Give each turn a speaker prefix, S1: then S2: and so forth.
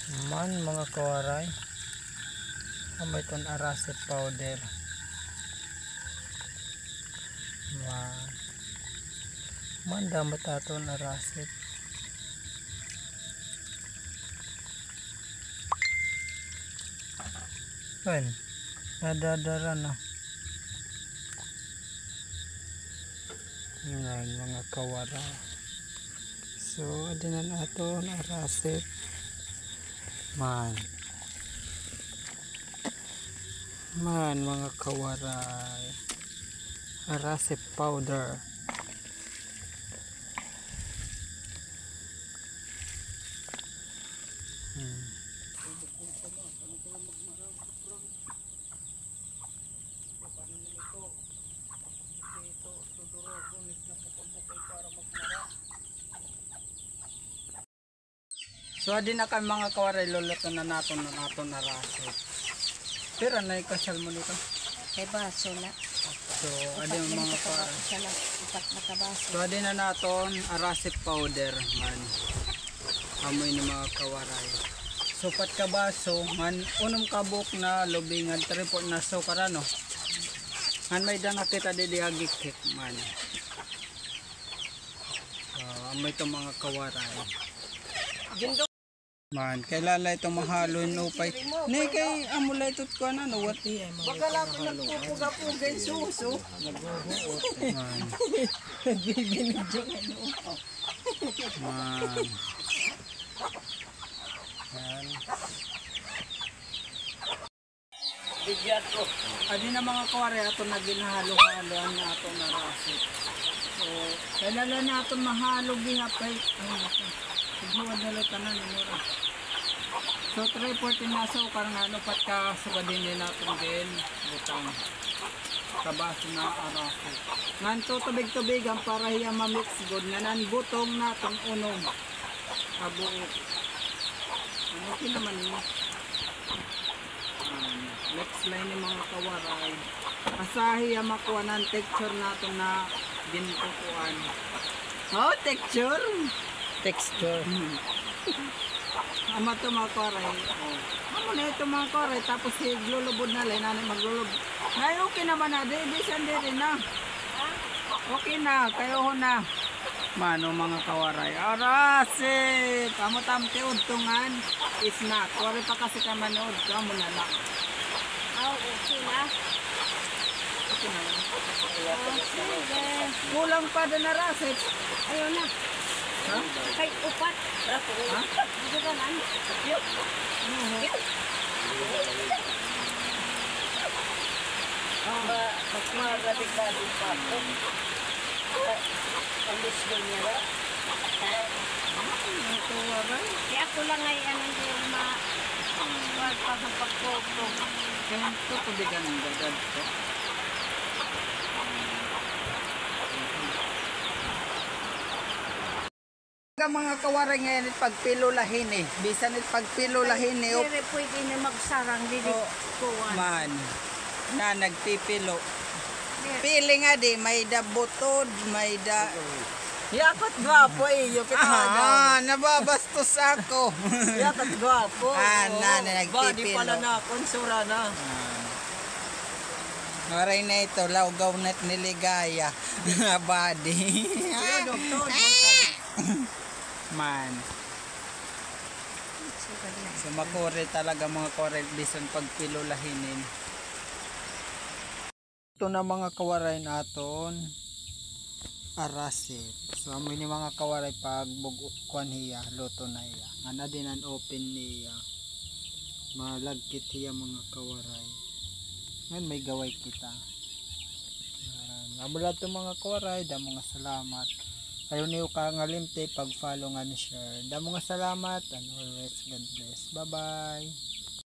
S1: Man mga kawaray, may ton araset powder. Man damat aton araset. Kan nadadara na. Ngayon mga kawaray. So adinan aton araset. Man mga kawaray, araset powder. So adi na kay mga kawaray, luluto na natin ng aton araset. Pero na ikasal mo nito?
S2: Kay baso na.
S1: So adi mga kawaray.
S2: Upat na kabaso.
S1: So adi na naton araset powder man. Amoy ni mga kawaray. So pat kabaso man unom kabuk na lubingan tripod na so karano. Man may dana kita di agik man. So amoy to mga kawaray. Man, kailangan itong mahalo yung upay. Nay, kay amulay ito ko na, no? What?
S2: Bagala ko nagpupugapugay suso.
S1: Man.
S2: Nagbibinig yung ano.
S1: Man. Yan.
S2: Bigyan ko.
S1: Adi na mga kawari, ito na ginahalo-haloan na ito na rasit. So, kailangan na ito mahalo gihapay. Ay, naku. Sigurad na tanan nila. So 340 na sa karang ano pat ka sugadin din natin din butang kabaso na araso. Nganto tubig-tubigan para hiya ma-mix good nanan butong naton unom. Abuot. Ano naman ni? Next line ni mga kawaray. Asahi ya makuha ng texture naton na gintukuan. Oh, texture. Texture. Ama to mga koray. Amo na ito mga koray. Tapos lulubod na lang. Nanay maglulubod. Nay, okay naman na. Ibisan din na. Okay na. Kayo ho na. Mano mga kawaray. Arasit. Amo tamti udtungan. Snack. Wari pa kasi ka manood. Amo na lang.
S2: Oh, okay na.
S1: Okay na lang.
S2: Sige.
S1: Kulang pa din na rasit.
S2: Ayun na.
S1: Ha?
S2: Kay upat.
S1: Ha?
S2: Dito ka lang. Magmagaling-galing pa ako. Ang gusto niya ba? Kaya ako lang ay anong din pagpagpagpagpagpag.
S1: Kaya ito kubigan ng gagad ko. Mga kawaray ngayon pagpilulahin eh. Bisan pagpilulahin eh.
S2: Hindi pwede na magsarang dito.
S1: Man. Na nagpipilo. Pili nga di. May da butod. May da...
S2: Yakat gwapo eh. Yung
S1: nababastos ako.
S2: Yakat gwapo.
S1: Nagpipilo.
S2: Body pala na. Konsura na.
S1: Waray na ito. Laugaw na't niligaya. Body. Man. So makore talaga mga kore bisan pagpilulahinin. Ito na mga kawaray naton arasit. So amoy ni mga kawaray pag bugkuan hiya luto na hiya. Ana din an open niya. Malagkit hiya mga kawaray. Ngayon may gaway kita. Amula to mga kawaray, damo nga salamat. Ayaw niyo ka ngalimte pag follow nga ni share. Damo nga salamat and always God bless. Bye bye.